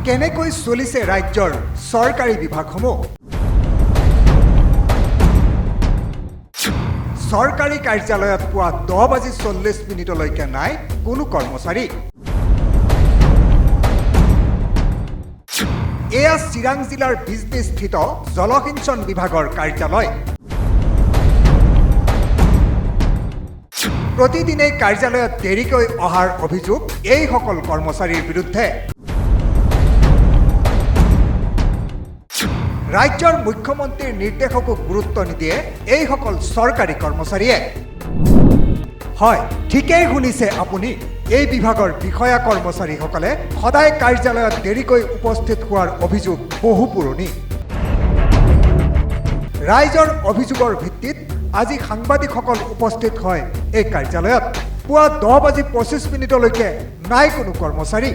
কেনেকৈ চলিছে ৰাজ্যৰ চৰকাৰী বিভাগসমূহ চৰকাৰী কাৰ্যালয়ত পুৱা 10:40 নাই কোনো কৰ্মচাৰী এয়া চিৰাং জিলাৰ বিজনেছস্থিত জলসিঞ্চন বিভাগৰ কাৰ্যালয় প্ৰতিদিনে কাৰ্যালয়ত দেৰিকৈ অহাৰ অভিযোগ এই সকল কৰ্মচাৰীৰ বিৰুদ্ধে ৰাজ্যৰ মুখ্যমন্ত্ৰীৰ নিৰ্দেশকো গুৰুত্ব নিদিয়ে এই সকল চৰকাৰী কৰ্মচাৰীয়ে হয় ঠিকেই শুনিছে আপুনি এই বিভাগৰ বিষয়া কৰ্মচাৰীসকলে সদায় কাৰ্যালয়ত দেৰিকৈ উপস্থিত হোৱাৰ অভিযোগ বহু পুৰণি ৰাইজৰ অভিযোগৰ ভিত্তিত আজি সাংবাদিকসকল উপস্থিত হয় এই কাৰ্যালয়ত পুৱা 10:25 নাই কোনো কৰ্মচাৰী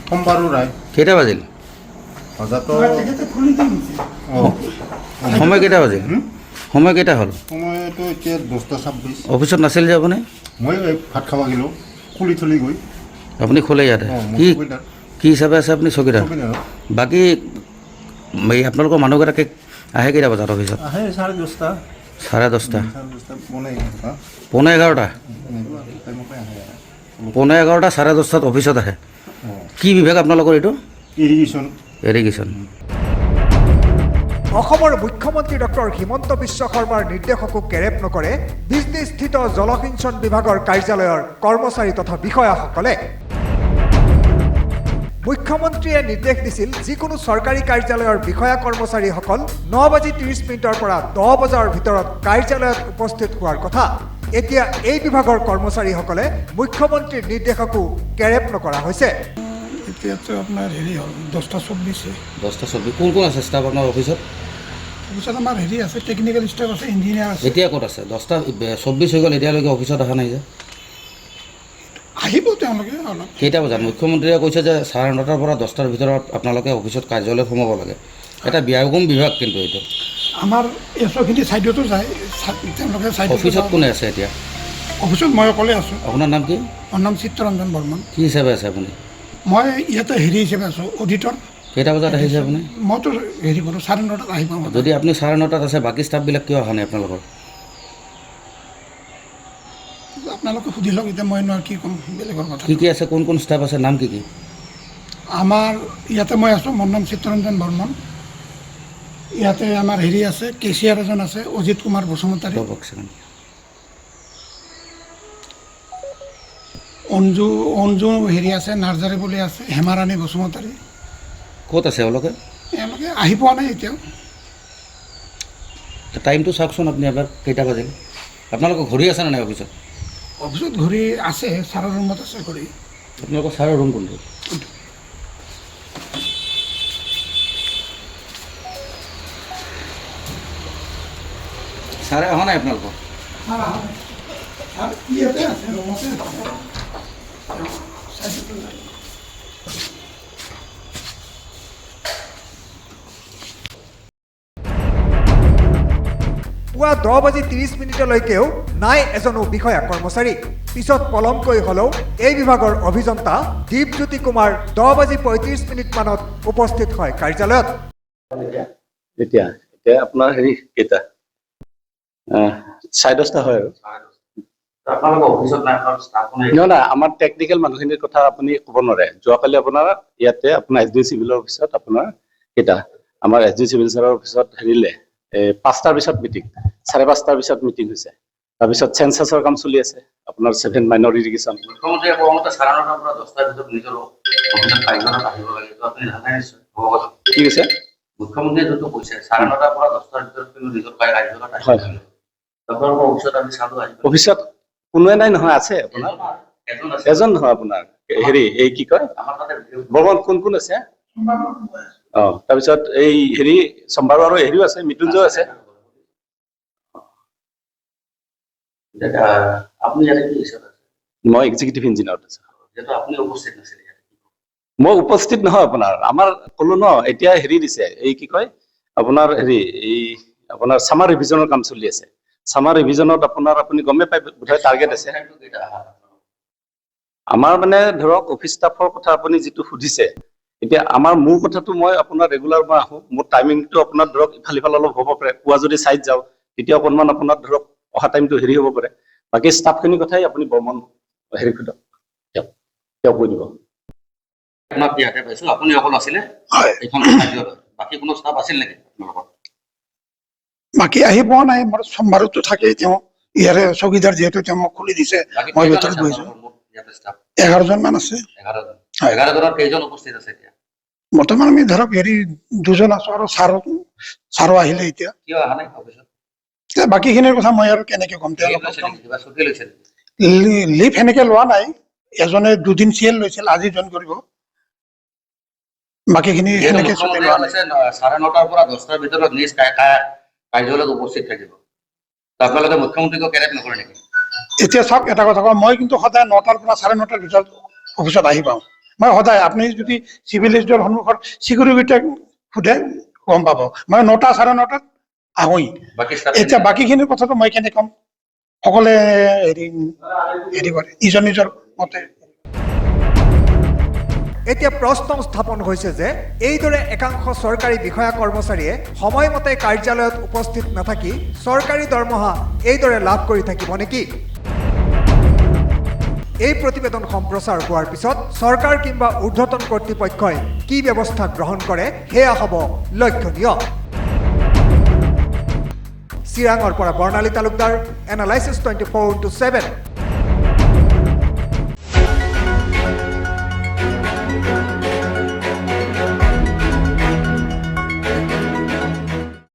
সোমবাৰো নাই কেইটা বাজিল সময় কেইটা বাজিল সময় কেইটা হ'ল সময়টো এতিয়া 10:26 অফিচত নাছিল যে আপুনি মই ভাত খাব গ'লোঁ খুলি থলি গৈ আপুনি খোলে ইয়াতে কি হিচাপে আছে আপুনি চকীদাৰ বাকী এই আপোনালোকৰ মানুহগৰাকী আহে কেইটা বজাত অফিচত আহে 10:30 10:30 পৌনে 11:30 10:30 অফিচত আহে কি বিভাগ আপোনালোকৰ এইটো ইৰিগেশ্যন অসমৰ মুখ্যমন্ত্ৰী ডক্টৰ হিমন্ত বিশ্ব শৰ্মাৰ নিৰ্দেশকো কেৰেপ নকৰে বিজনেছস্থিত জলসিঞ্চন বিভাগৰ কাৰ্যালয়ৰ কৰ্মচাৰী তথা বিষয়াসকলে মুখ্যমন্ত্ৰীয়ে নিৰ্দেশ দিছিল যিকোনো চৰকাৰী কাৰ্যালয়ৰ বিষয়া কৰ্মচাৰীসকল 9:30 পৰা 10 বজাৰ ভিতৰত কাৰ্যালয়ত উপস্থিত হোৱাৰ কথা এতিয়া এই বিভাগৰ কৰ্মচাৰীসকলে মুখ্যমন্ত্ৰীৰ নিৰ্দেশকো কেৰেপ নকৰা হৈছে এতিয়াতো আপোনাৰ হেৰি হ'ল 10:24 10:24 কোন কোন আছে ষ্টাফ আপোনাৰ অফিচত অফিচত আমাৰ হেৰি আছে টেকনিকেল ষ্টাফ আছে ইঞ্জিনিয়াৰ আছে এতিয়া ক'ত আছে 10:24 হৈ গ'ল এতিয়ালৈকে অফিচত অহা নাই যে আহিব তেওঁলোকে অলপ কেইটা বজাত মুখ্যমন্ত্ৰীয়ে কৈছে যে 9:30 পৰা 10টাৰ ভিতৰত আপোনালোকে অফিচত কাৰ্যালয়ত সোমাব লাগে এটা ব্যয়গম বিভাগ কিন্তু এইটো আমাৰ এছ'খিনি ছাইডতো যায় তেওঁলোকে ছাইড অফিচত কোনে আছে এতিয়া অফিচত মই অকলে আছোঁ আপোনাৰ নাম কি মোৰ নাম চিত্তৰঞ্জন বৰ্মন কি হিচাপে আছে আপুনি মই ইয়াতে হেৰি হিচাপে আছোঁ অডিটৰ কেইটা বজাত আহিছে আপুনি মইতো হেৰি কৰোঁ 9:30 আহি পাওঁ যদি আপুনি 9:30 আছে বাকী ষ্টাফবিলাক কিয় অহা নাই আপোনালোকৰ আপোনালোকে সুধি লওক এতিয়া মই কি ক'ম বেলেগৰ কথা কি আছে কোন কোন ষ্টাফ আছে নাম কি আমাৰ ইয়াতে মই আছোঁ মোৰ নাম চিত্তৰঞ্জন বৰ্মন ইয়াতে আমাৰ হেৰি আছে কেচিয়াৰ এজন আছে অজিত কুমাৰ বসুমতাৰী অঞ্জু হেৰি আছে নাৰ্জাৰী বুলি আছে হেমাৰাণী বসুমতাৰী ক'ত আছে এওঁলোকে আহি পোৱা নাই এতিয়াও টাইমটো চাওকচোন আপুনি এবাৰ কেইটা বাজিল আপোনালোকৰ ঘূৰি আছে নে নাই অফিচত অফিচত ঘূৰি আছে ছাৰৰ ৰুমত আছে ঘূৰি আপোনালোকৰ ছাৰৰ ৰুম কোনটো ছাৰে অহা নাই আপোনালোকৰ ইয়াতে আছে ৰুমতে পুৱা 10:30 নাই এজনো বিষয়া কৰ্মচাৰী পিছত পলমকৈ হ'লেও এই বিভাগৰ অভিযন্তা দীপজ্যোতি কুমাৰ 10:35 মানত উপস্থিত হয় কাৰ্যালয়ত এতিয়া আপোনাৰ হেৰি কেইটা 10:30 হয় আৰু নহয় আমাৰ টেকনিকেল মানুহখিনিৰ কথা আপুনি ক'ব নোৱাৰে যোৱাকালি আপোনাৰ ইয়াতে আপোনাৰ এছ ডি চিভিলৰ অফিচত আপোনাৰ কেইটা আমাৰ এছ ডি চিভিল ছাৰৰ অফিচত হেৰিলে 5টাৰ পিছত মিটিং 5:30 পিছত মিটিং হৈছে তাৰপিছত চেঞ্চাছৰ কাম চলি আছে আপোনাৰ 7 মাইনৰ ইৰিগেশ্যন মুখ্যমন্ত্ৰীয়ে কওঁতে 9:30 পৰা 10টাৰ ভিতৰত নিজৰ অফিচত কাৰ্যালয়ত আহিব লাগে তো আপুনি জানে নিশ্চয় কি কৈছে মুখ্যমন্ত্ৰীয়ে যোনটো কৈছে 9:30 পৰা 10টাৰ ভিতৰত কিন্তু নিজৰ কাৰ্যালয়ত হয় আপোনালোকৰ অফিচত আমি চালোঁ অফিচত কোনোৱে নাই নহয় আছে আপোনাৰ এজন নহয় আপোনাৰ হেৰি এই কি কয় বৰ্মন কোন কোন আছে তাৰপিছত এই হেৰি সোমবাৰ আৰু হেৰিও আছে মৃত্যুঞ্জয় আছে আপুনি ইয়াতে কি হিচাপে মই এক্সিকিউটিভ ইঞ্জিনিয়াৰত আছোঁ যেহেতু আপুনি উপস্থিত নাছিল মই উপস্থিত নহয় আপোনাৰ আমাৰ ক'লো ন এতিয়া হেৰি দিছে এই কি কয় আপোনাৰ হেৰি এই আপোনাৰ ছামাৰ ৰিভিজনৰ কাম চলি আছে ছামাৰ ৰিভিজনত আপোনাৰ আপুনি গমে পাই বোধহয় টাৰ্গেট আছে আমাৰ মানে ধৰক অফিচ ষ্টাফৰ কথা আপুনি যিটো সুধিছে এতিয়া আমাৰ মোৰ কথাটো মই আপোনাৰ ৰেগুলাৰ মই আহোঁ, মোৰ টাইমিংটো আপোনাৰ ধৰক ইফাল সিফাল অলপ হ'ব পাৰে, পুৱা যদি চাইড যাওঁ তেতিয়া অকণমান আপোনাৰ ধৰক অহা টাইমটো হেৰি হ'ব পাৰে। বাকী ষ্টাফখিনিৰ কথাই আপুনি বৰ্মন হেৰি কৰি তেওঁ কৈ দিব। আপোনাক ইয়াতে পাইছোঁ, আপুনি অকল আছিলে হয় এইখন কাৰ্যালয়ত, বাকী কোনো ষ্টাফ আছিল নেকি আপোনালোকৰ? বাকী আহি পোৱা নাই, মোৰ সোমবাৰতো থাকেই তেওঁ, ইয়াৰে চকীদাৰ যিহেতু তেওঁ মোক খুলি দিছে, বাকী মই কেইজন ভিতৰত আছে বহিছোঁ। আপোনালোকৰ মুঠ ইয়াতে ষ্টাফ? 11জন মান আছে। 11জন। হয়। 11জনৰ কেইজন উপস্থিত আছে এতিয়া? বৰ্তমান আমি ধৰক 2জন আছো আৰু ছাৰো আহিলে এতিয়া। কিয় অহা নাই অফিচত? এতিয়া বাকীখিনিৰ কথা মই আৰু কেনেকে ক'ম, লিভ লৈছে নেকি? কিবা ছুটি লৈছে নেকি? লিভ সেনেকে লোৱা নাই, এজনে 2 দিন চিএল লৈছিল, আজি জইন কৰিব। বাকীখিনি যিহেতু সেনেকে ছুটি মুখ্যমন্ত্ৰীয়ে লোৱা নাই। কৈছে 9:30 পৰা 10টাৰ ভিতৰত নিজ কাৰ্যালয়ত উপস্থিত থাকিব। আপোনালোকে মুখ্যমন্ত্ৰীক কেৰেপ নকৰে নেকি? এতিয়া চাওক এটা কথা কওঁ, মই কিন্তু সদায় 9টাৰ পৰা 9:30 ভিতৰত অফিচত আহি পাওঁ। মই সদায়, আপুনি যদি চিভিল লাইনৰ সন্মুখত চিকিউৰিটিক সোধে গম পাব, মই 9টা 9:30 আহোঁই। বাকী ষ্টাফ এতিয়া বাকীখিনিৰ কথাটো মই কেনেকে ক'ম, সকলোৱে হেৰি কৰে নিজৰ নিজৰ মতে। এতিয়া প্ৰশ্ন উত্থাপন হৈছে যে এইদৰে একাংশ চৰকাৰী বিষয়া কৰ্মচাৰীয়ে সময়মতে কাৰ্যালয়ত উপস্থিত নাথাকি চৰকাৰী দৰমহা এইদৰে লাভ কৰি থাকিব নেকি? এই প্ৰতিবেদন সম্প্ৰচাৰ হোৱাৰ পিছত চৰকাৰ কিংবা ঊৰ্ধ্বতন কৰ্তৃপক্ষই কি ব্যৱস্থা গ্ৰহণ কৰে সেয়া হ'ব লক্ষণীয়। চিৰাঙৰ পৰা বৰ্ণালী তালুকদাৰ, এনালাইচিছ 24/7।